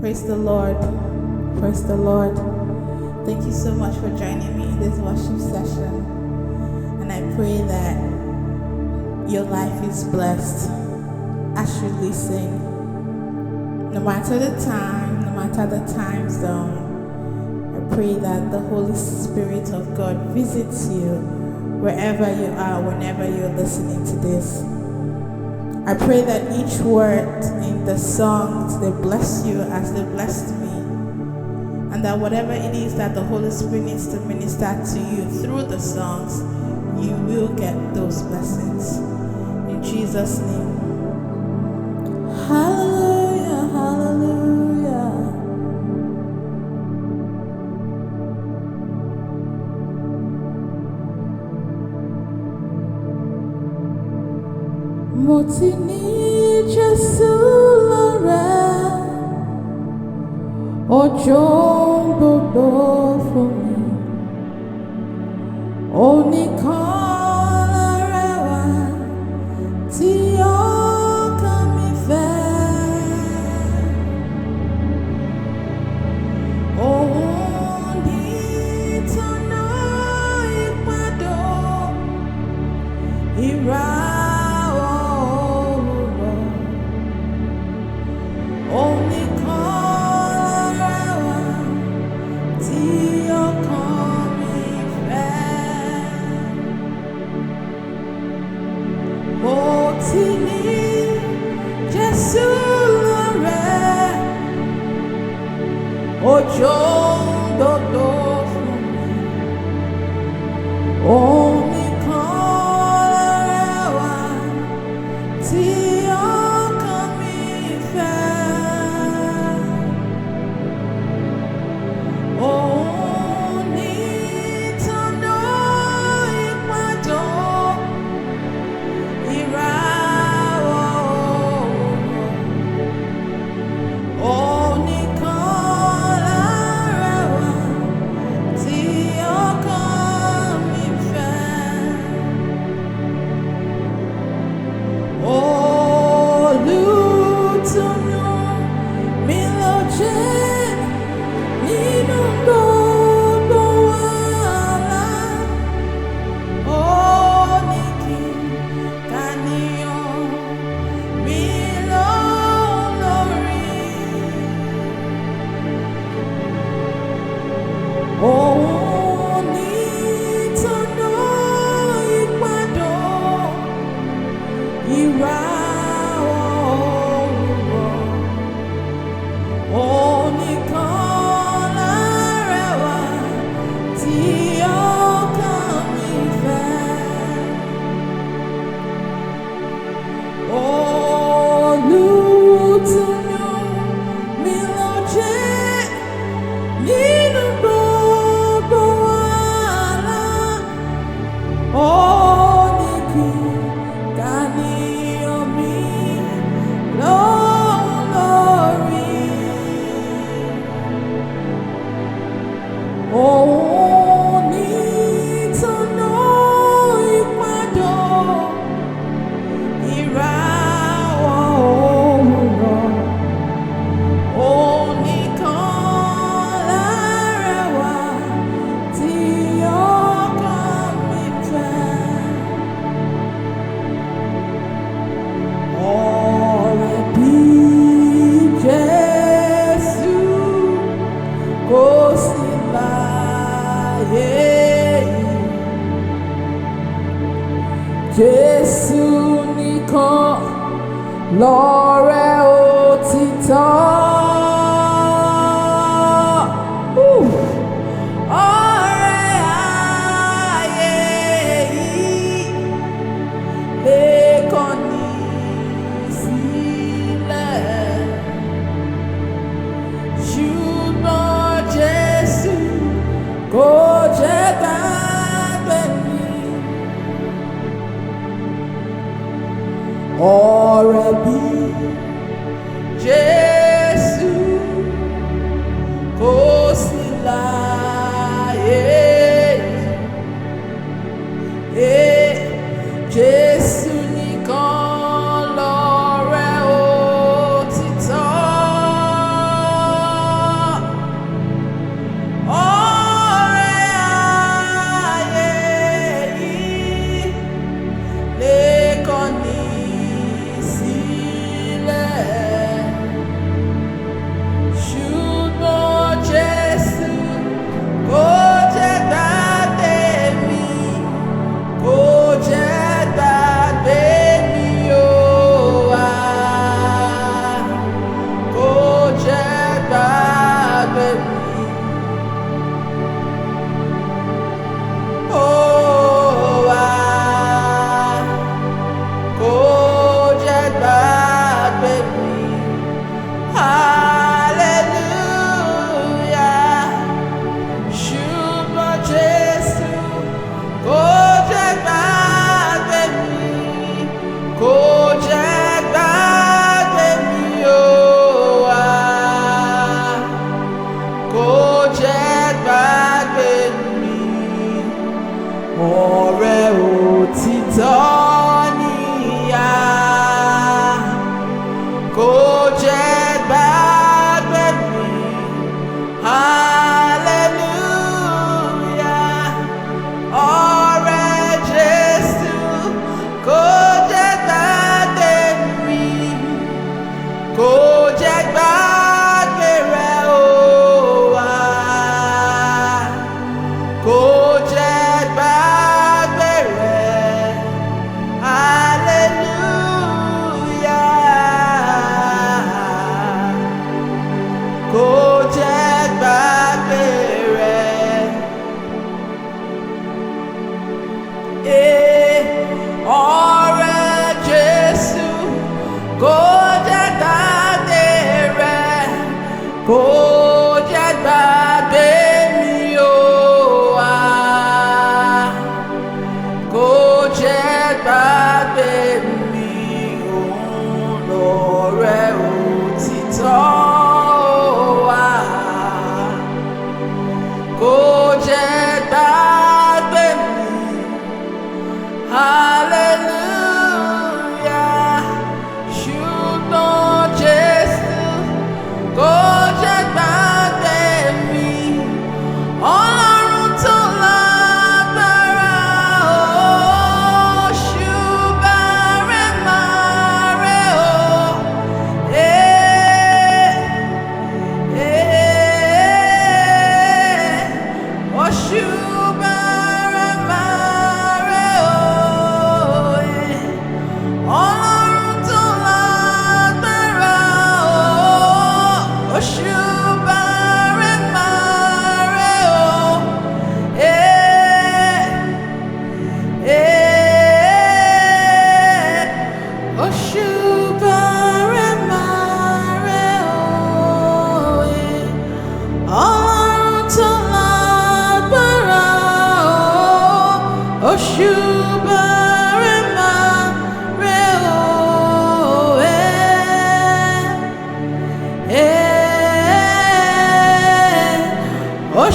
Praise the Lord. Praise the Lord. Thank you so much for joining me in this worship session. And I pray that your life is blessed as you listen. No matter the time, no matter the time zone, I pray that the Holy Spirit of God visits you wherever you are, whenever you're listening to this. I pray that each word in the songs, they bless you as they blessed me. And that whatever it is that the Holy Spirit needs to minister to you through the songs, you will get those blessings. In Jesus' name. Hallelujah, hallelujah. Mo ti ní Jésù lọ́rẹ́, ọjọ́ gbogbo fún mi. Oníkan lárẹwà tí ọkàn mi fẹ́. Òun ní ìtọ́nà ìpàdé ìràwọ̀ òwúrọ̀. Oníkan lárẹwà tí ọkàn mi fẹ́. Mo ti ní Jésù lọ́rẹ́, òjò gbogbo fún mi. Oníkan lárẹwà tí ọkàn mi fẹ́. Òun ní ìtọ́nà ìpàdé ìràwọ̀ òwúrọ̀. Oníkan lárẹwà tí ọkàn mi fẹ́. Olùtùnú mi ló jẹ́ nínú gbogbo wàhálà. Ó ní kí kàníyàn mi lórí. Òun ní ìtọ́nà ìpàdé ìràwọ̀ òwúrọ̀. Oníkan lárẹwà tí ọkàn mi fẹ́. Olùtùnú mi ló jẹ́ nínú gbogbo wàhálà. Ó ní kí kàníyàn mi lórí. Òun ní ìtọ́nà ìpàdé ìràwọ̀ òwúrọ̀. Oníkan lárẹwà tí ọkàn mi fẹ́. Ọ̀rẹ́ bí Jésù kò sí láyé yìí. Jésù nìkan lọ̀rẹ́ òtítọ́. Ọ̀rẹ́ ayé yìí lè kọ̀ni sílẹ̀. Ṣùgbọ́n Jésù kò jẹ́ gbàgbé mi. Ọ̀rẹ́ bí Jésù kò sí láyé yìí. Jésù nìkan lọ̀rẹ́ òtítọ́. hallelujah. Ṣùgbọ́n Jésù kò jẹ́ gbàgbé mi, kò jẹ́ gbàgbé mi o wá, kò jẹ́ gbàgbé mi. Ọ̀rẹ́ òtítọ́ níyà, kò jẹ́ gbàgbé mi. Hallelujah. Ọ̀rẹ́ Jésù kò jẹ́ gbàgbé mi, kò jẹ́ gbàgbé rẹ o wá, kò jẹ́ gbàgbé rẹ. Hallelujah. Kò jẹ́ gbàgbé rẹ. Ọ̀rẹ́ Jésù kò jẹ́ gbàgbé rẹ, kò jẹ́ gbàgbé mi o wá, kò jẹ́ gbàgbé mi. Òun lọ̀rẹ́ òtítọ́ wá, kò jẹ́ gbàgbé mi. Hallelujah. Ṣùgbọ́n Jésù kò jẹ́ gbàgbé mi. Ọlọ́run tó lágbára o, ṣùgbọ́n rẹ̀ máa rẹ̀ o. Ṣùgbọ́n rẹ̀ máa rẹ̀ o. Ọlọ́run tó lágbára o, ṣùgbọ́n rẹ̀ máa rẹ̀ o. Ṣùgbọ́n rẹ̀ máa rẹ̀ o. Ọlọ́run tó lágbára o, ṣùgbọ́n rẹ̀ máa rẹ̀ o.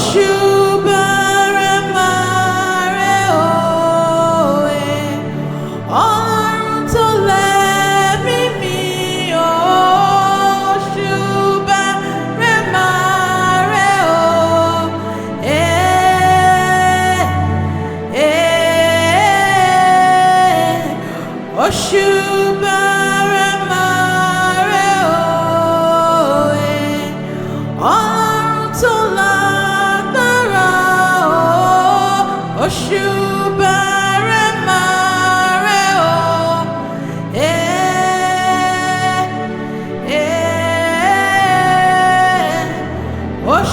Ṣùgbọ́n rẹ̀ máa rẹ̀ o. Ọlọ́run tó lẹ́mí mi o, ṣùgbọ́n rẹ̀ máa rẹ̀ o. Ṣùgbọ́n rẹ̀ máa rẹ̀ o. Ọlọ́run tó lágbára o, ṣùgbọ́n rẹ̀ máa rẹ̀ o.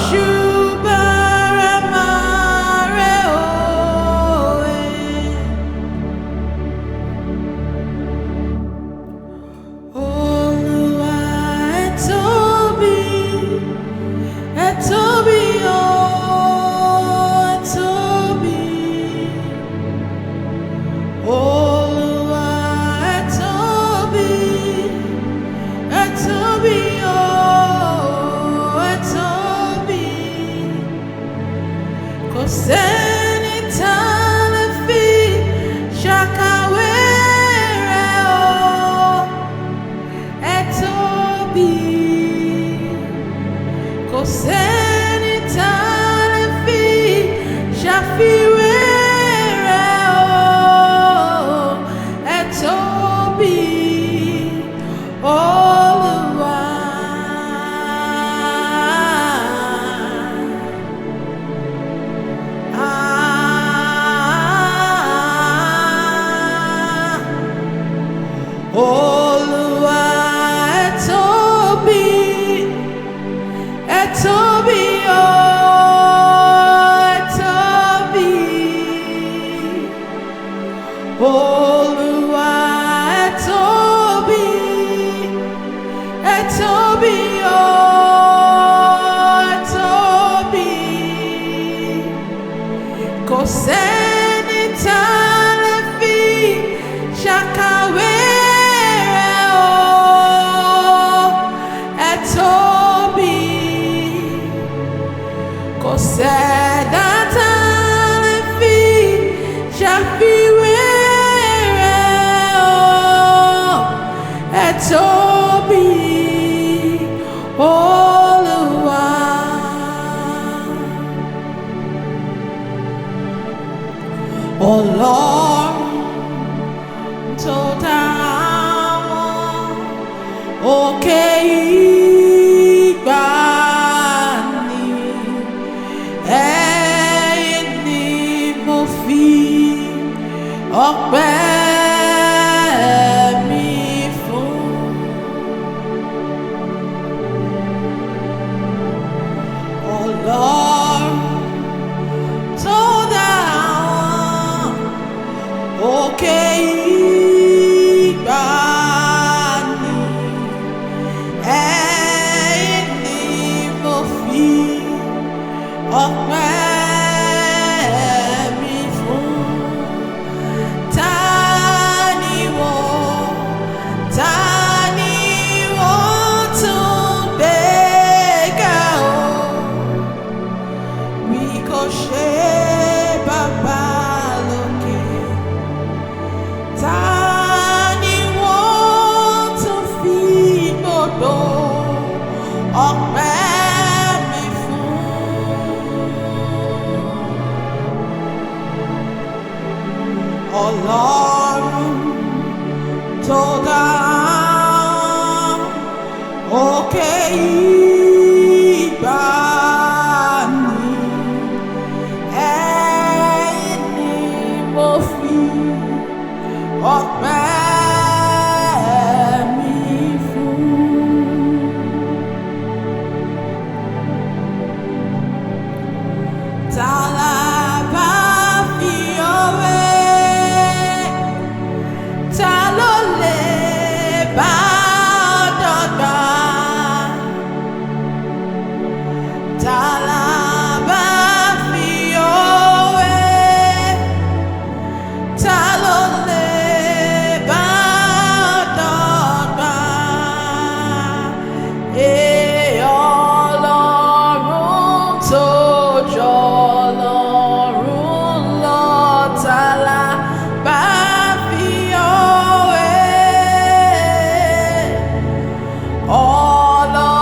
Ṣùgbọ́n rẹ̀ máa rẹ̀ o. Olúwa ẹ tóbi, ẹ tóbi o, ẹ tóbi. Olúwa ẹ tóbi, ẹ tóbi o, ẹ tóbi. Kò sẹ́ni tá lè fi ṣàkàwé rẹ̀ o. Ẹ tóbi. Kò sẹ́ni tá lè fi ṣàfiwé rẹ̀ o. Ẹ tóbi, Olúwa. Olúwa ẹ tóbi, ẹ tóbi o, ẹ tóbi. Olúwa ẹ tóbi, ẹ tóbi o, tóbi, kò sẹ́dá tá lè fi ṣàfiwé rẹ̀ o. Ẹ tóbi, Olúwa. Ọlọ́run tó dá àwọn òkè ìgbàanì, ẹ̀yin ni mo fi ọpẹ́ mi fún. Ọlọ́run tó dá àwọn òkè ìgbàanì, ẹ̀yin ni mo fi ọpẹ́ mi fún. Ta ni wọ́n tún gbé ga o, bí kò ṣe Baba lókè? Ta ni wọ́n tún fi gbogbo ọpẹ́ mi fún? Ọlọ́run tó dá òkè ìgbàanì, ẹ̀yin ni mo fi ọpẹ́ mi fún. Ta la bá fi òwe? Ta ló lè bá ọ dọ́gba? Ta la bá fi òwe? Ta ló lè bá ọ dọ́gba? Ọlọ́run tó jọ Ọlọ́run lọ, ta la bá fi òwe?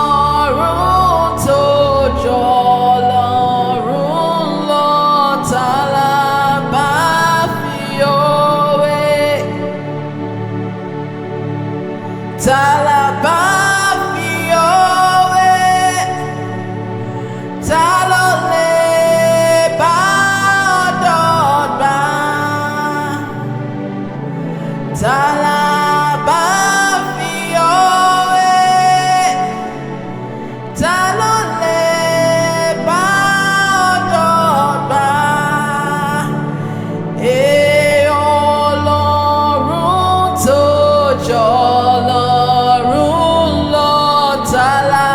Ọlọ́run tó jọ Ọlọ́run lọ, ta la bá fi òwe? Ta la bá fi òwe? Ta ló lè bá ọ dọ́gba? Ta la bá fi òwe? Ta ló lè bá ọ dọ́gba? Ọlọ́run tó jọ Ọlọ́run lọ, ta la